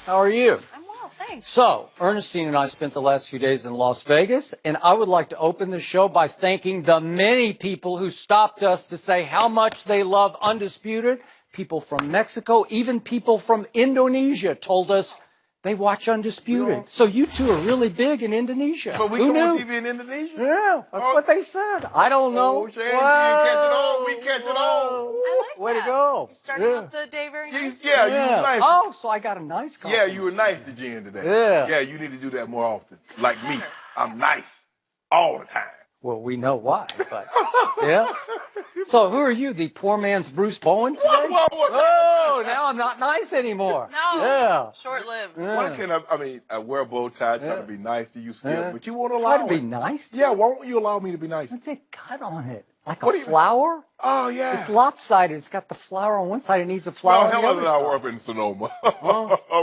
How are you? I'm well, thanks. So, Ernestine and I spent the last few days in Las Vegas, and I would like to open the show by thanking the many people who stopped us to say how much they love Undisputed. People from Mexico, even people from Indonesia told us they watch Undisputed. So you two are really big in Indonesia. So we Who come on knew? TV in Indonesia? Yeah, that's what they said. I don't know. Shannon, you catch it all. We catch it all. I like Way that. to go. You started off the day very nicely. Yeah, you were nice. Oh, so I got a nice call. Yeah, you were nice to Jen today. Yeah. Yeah, you need to do that more often. Like me. I'm nice all the time. Well, we know why, but yeah. So who are you, the poor man's Bruce Bowen today? Whoa. Oh, now I'm not nice anymore. No, Yeah. short-lived. Why can't I wear a bow tie, try to be nice to you, Skip, but you won't allow Try to be it. nice to Yeah, why won't you allow me to be nice? What's it got on it? Like What a do you- flower? Oh, yeah. It's lopsided. It's got the flower on one side. It needs a flower Well, on the Helen other and I side. were up in Sonoma.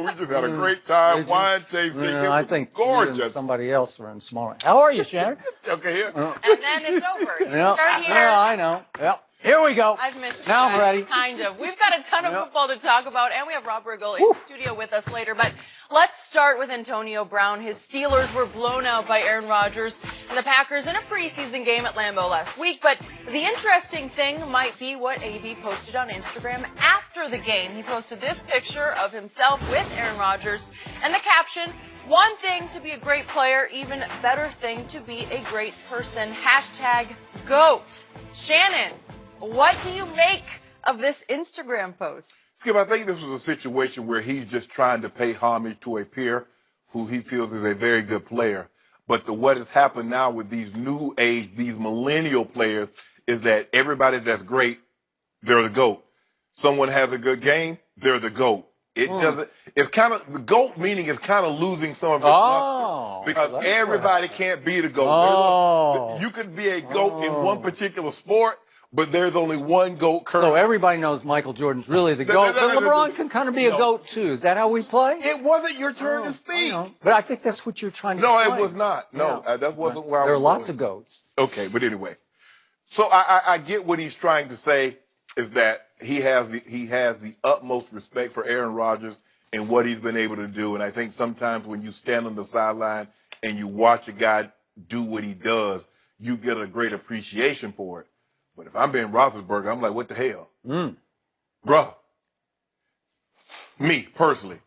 We just had a great time, wine tasting. It I was think you and gorgeous. somebody else were in smaller. How are you, Shannon? Okay, here. And then it's over. You start here. Yeah, I know. Yep. Here we go. I've missed Now you I'm guys, ready. kind of. We've got a ton of football to talk about, and we have Rob Riggle in studio with us later. But let's start with Antonio Brown. His Steelers were blown out by Aaron Rodgers and the Packers in a preseason game at Lambeau last week. But the interesting thing might be what AB posted on Instagram after the game. He posted this picture of himself with Aaron Rodgers and the caption, "One thing to be a great player, even better thing to be a great person. #GOAT. Shannon, what do you make of this Instagram post? Skip, I think this was a situation where he's just trying to pay homage to a peer who he feels is a very good player. But what has happened now with these new age, these millennial players, is that everybody that's great, they're the GOAT. Someone has a good game, they're the GOAT. It doesn't, it's kind of, the GOAT meaning is kind of losing some of its luster because everybody can't be the GOAT. You could be a GOAT in one particular sport, but there's only one GOAT currently. So everybody knows Michael Jordan's really the GOAT, but LeBron can kind of be a GOAT too. Is that how we play? It wasn't your turn to speak. But I think that's what you're trying to No, explain. it was not. No, that wasn't where I was There are lots going. of GOATs. Okay, but anyway. So I get what he's trying to say is that he has the utmost respect for Aaron Rodgers and what he's been able to do. And I think sometimes when you stand on the sideline and you watch a guy do what he does, you get a great appreciation for it. But if I'm Ben Roethlisberger, I'm like, what the hell? Bruh. Me, personally,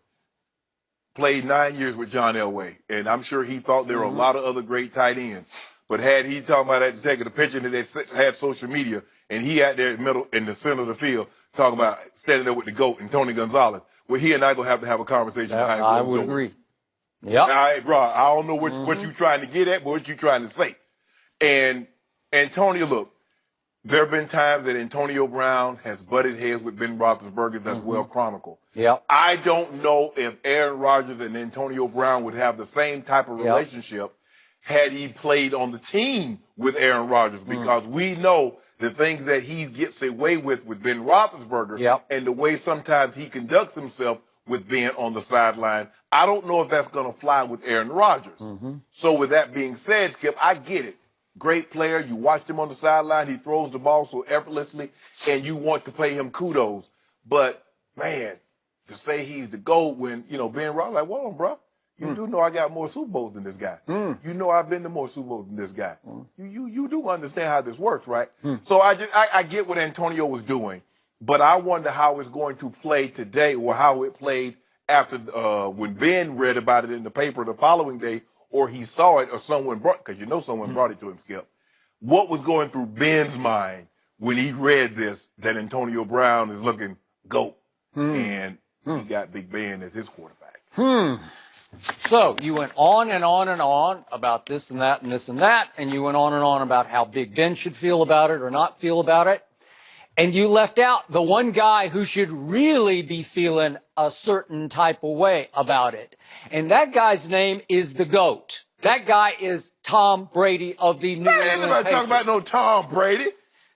played 9 years with John Elway, and I'm sure he thought there were a lot of other great tight ends. But had he talking about that, taking a picture and they had social media, and he out there in the center of the field talking about standing there with the GOAT and Tony Gonzalez, well, he and I going to have a conversation. I would agree. Yeah. All right, bro, I don't know what you're trying to get at, but what you're trying to say. And Antonio, look, there have been times that Antonio Brown has butted heads with Ben Roethlisberger that's well chronicled. Yep. I don't know if Aaron Rodgers and Antonio Brown would have the same type of relationship had he played on the team with Aaron Rodgers, because we know the things that he gets away with Ben Roethlisberger and the way sometimes he conducts himself with being on the sideline. I don't know if that's going to fly with Aaron Rodgers. So with that being said, Skip, I get it. Great player. You watched him on the sideline. He throws the ball so effortlessly, and you want to pay him kudos. But, man, to say he's the GOAT when, Ben Roethlisberger, like, whoa, bro. You do know I got more Super Bowls than this guy. You know I've been to more Super Bowls than this guy. You do understand how this works, right? So I get what Antonio was doing, but I wonder how it's going to play today, or how it played after when Ben read about it in the paper the following day, or he saw it, or someone brought, because someone brought it to him, Skip. What was going through Ben's mind when he read this, that Antonio Brown is looking GOAT, and he got Big Ben as his quarterback? So you went on and on and on about this and that and this and that, and you went on and on about how Big Ben should feel about it or not feel about it. And you left out the one guy who should really be feeling a certain type of way about it. And that guy's name is the GOAT. That guy is Tom Brady of the New England Patriots. Ain't nobody talking about no Tom Brady.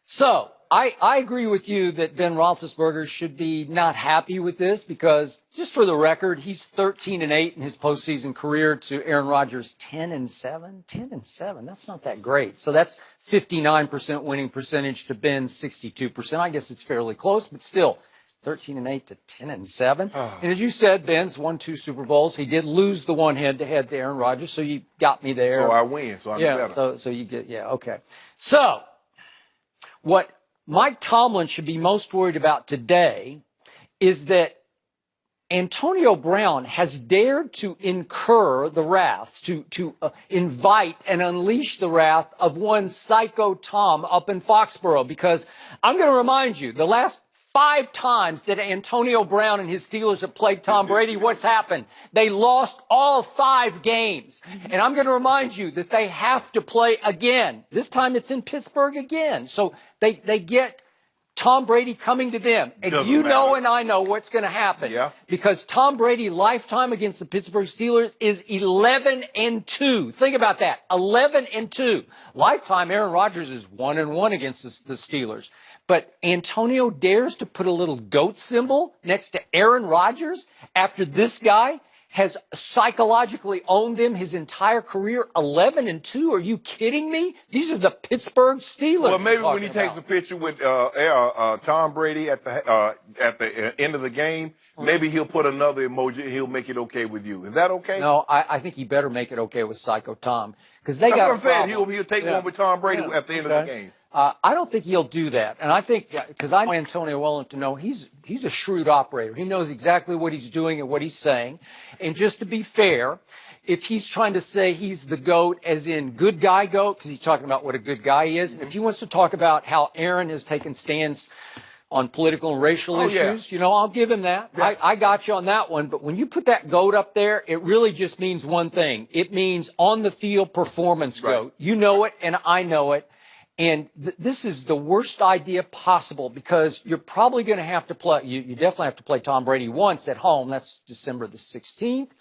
So I agree with you that Ben Roethlisberger should be not happy with this, because just for the record, he's 13-8 in his postseason career to Aaron Rodgers 10-7. 10-7. That's not that great. So that's 59% winning percentage to Ben's 62%. I guess it's fairly close, but still 13-8 to 10-7. And as you said, Ben's won 2 Super Bowls. He did lose the one head-to-head to Aaron Rodgers, so you got me there. So I win, so I'm better. So you get, okay. So what Mike Tomlin should be most worried about today is that Antonio Brown has dared to incur the wrath, to invite and unleash the wrath of one Psycho Tom up in Foxborough. Because I'm going to remind you, the last 5 times that Antonio Brown and his Steelers have played Tom Brady, what's happened? They lost all 5 games. And I'm going to remind you that they have to play again. This time it's in Pittsburgh again. So they get Tom Brady coming to them. And you know and I know what's going to happen. Yeah. Because Tom Brady lifetime against the Pittsburgh Steelers is 11-2. Think about that. 11-2. Lifetime Aaron Rodgers is 1-1 against the Steelers. But Antonio dares to put a little goat symbol next to Aaron Rodgers after this guy has psychologically owned them his entire career. 11-2. Are you kidding me? These are the Pittsburgh Steelers. Well, maybe when he takes a picture with Tom Brady at the end of the game, maybe he'll put another emoji and he'll make it okay with you. Is that okay? No, I think he better make it okay with Psycho Tom, because they got. That's what I'm saying. He'll take one with Tom Brady at the end of the game. I don't think he'll do that. And I think, because I know Antonio well enough to know he's a shrewd operator. He knows exactly what he's doing and what he's saying. And just to be fair, if he's trying to say he's the GOAT, as in good guy GOAT, because he's talking about what a good guy is, if he wants to talk about how Aaron has taken stands on political and racial issues, I'll give him that. Yeah. I got you on that one. But when you put that GOAT up there, it really just means one thing. It means on the field performance GOAT. You know it, and I know it. And this is the worst idea possible, because you're probably going to have to play, you definitely have to play Tom Brady once at home. That's December the 16th.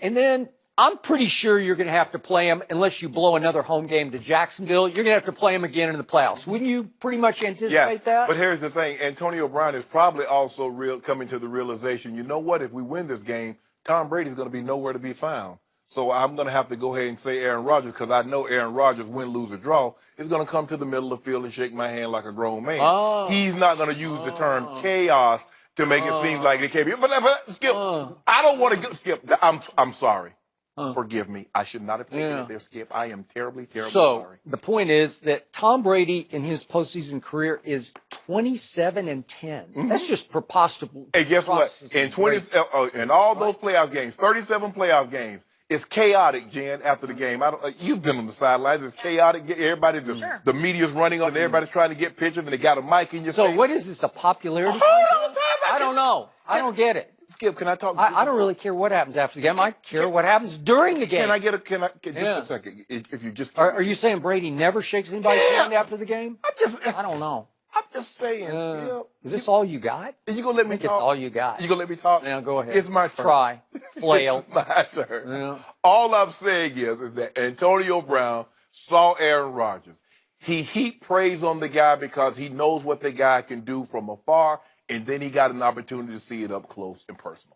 And then I'm pretty sure you're going to have to play him, unless you blow another home game to Jacksonville, you're going to have to play him again in the playoffs. Wouldn't you pretty much anticipate that? But here's the thing. Antonio Brown is probably also coming to the realization, you know what, if we win this game, Tom Brady's going to be nowhere to be found. So I'm going to have to go ahead and say Aaron Rodgers, because I know Aaron Rodgers, win, lose, or draw, is going to come to the middle of the field and shake my hand like a grown man. He's not going to use the term chaos to make it seem like it can't be. But Skip, I don't want to go. Skip, I'm sorry. Forgive me. I should not have taken it there, Skip. I am terribly sorry. The point is that Tom Brady in his postseason career is 27-10. That's just preposterous. And guess what? In all those playoff games, 37 playoff games, it's chaotic, Jen, after the game. You've been on the sidelines. It's chaotic. Everybody, the media's running on, and everybody's trying to get pictures, and they got a mic in your face. So what is this, a popularity contest? I don't know. I don't get it. Skip, can I talk? I don't really care what happens after the game. I care what happens during the game. Can I just a second? If you just are you saying Brady never shakes anybody's hand after the game? I don't know. I'm just saying, Skip. Is this all you got? Are you gonna let me talk? It's all you got. You gonna let me talk? Now go ahead. It's my turn. Try. Flail. It's my turn. All I'm saying is that Antonio Brown saw Aaron Rodgers. He heaped praise on the guy because he knows what the guy can do from afar, and then he got an opportunity to see it up close and personal.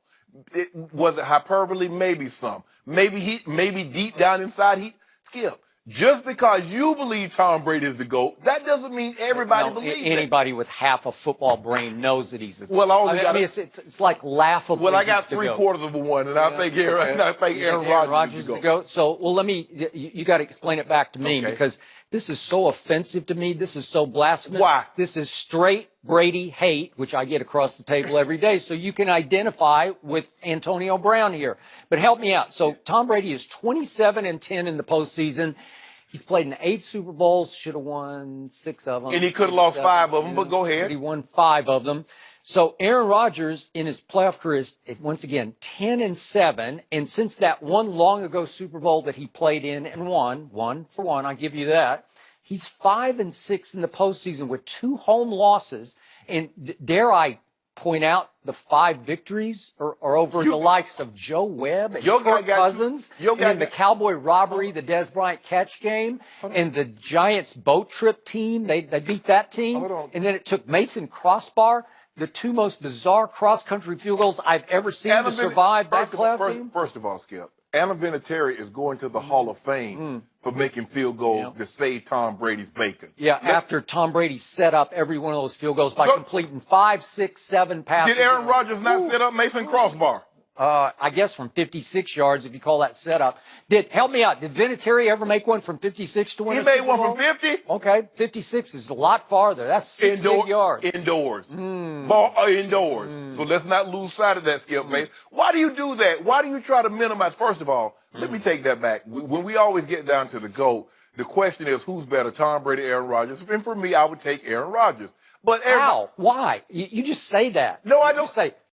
Was it hyperbole? Maybe some. Maybe deep down inside Skip. Just because you believe Tom Brady is the GOAT, that doesn't mean everybody believes it. Anybody with half a football brain knows that he's the GOAT. Well, it's like laughable. Well, I got 3/4 of one, and I think Aaron Rodgers is the GOAT. So, you got to explain it back to me, because this is so offensive to me. This is so blasphemous. Why? This is straight Brady hate, which I get across the table every day. So you can identify with Antonio Brown here. But help me out. So Tom Brady is 27-10 in the postseason. He's played in 8 Super Bowls, should have won 6 of them. And he could have lost 5 of them, but go ahead. But he won 5 of them. So Aaron Rodgers in his playoff career is, once again, 10-7. And since that one long ago Super Bowl that he played in and won, 1-for-1, I'll give you that, he's 5-6 in the postseason with 2 home losses. And dare I point out, the 5 victories are over the likes of Joe Webb and Kirk Cousins, and in the Cowboy robbery, the Des Bryant catch game, and the Giants boat trip team. They beat that team. And then it took Mason Crossbar, the 2 most bizarre cross-country field goals I've ever seen to survive that playoff game. First of all, Skip, Alan Vinatieri is going to the Hall of Fame for making field goals to save Tom Brady's bacon. Yeah, after Tom Brady set up every one of those field goals by completing 5, 6, 7 passes. Did Aaron Rodgers not set up Mason Crossbar? I guess from 56 yards, if you call that setup. Help me out. Did Vinatieri ever make one from 56 to win? He made one from 50. Okay, 56 is a lot farther. That's 6 big yards. Indoors. Ball indoors. So let's not lose sight of that, Skip, man. Why do you do that? Why do you try to minimize? First of all, let me take that back. When we always get down to the GOAT, the question is who's better, Tom Brady, Aaron Rodgers? And for me, I would take Aaron Rodgers. But how? Why? You just say that. No, I don't. Just say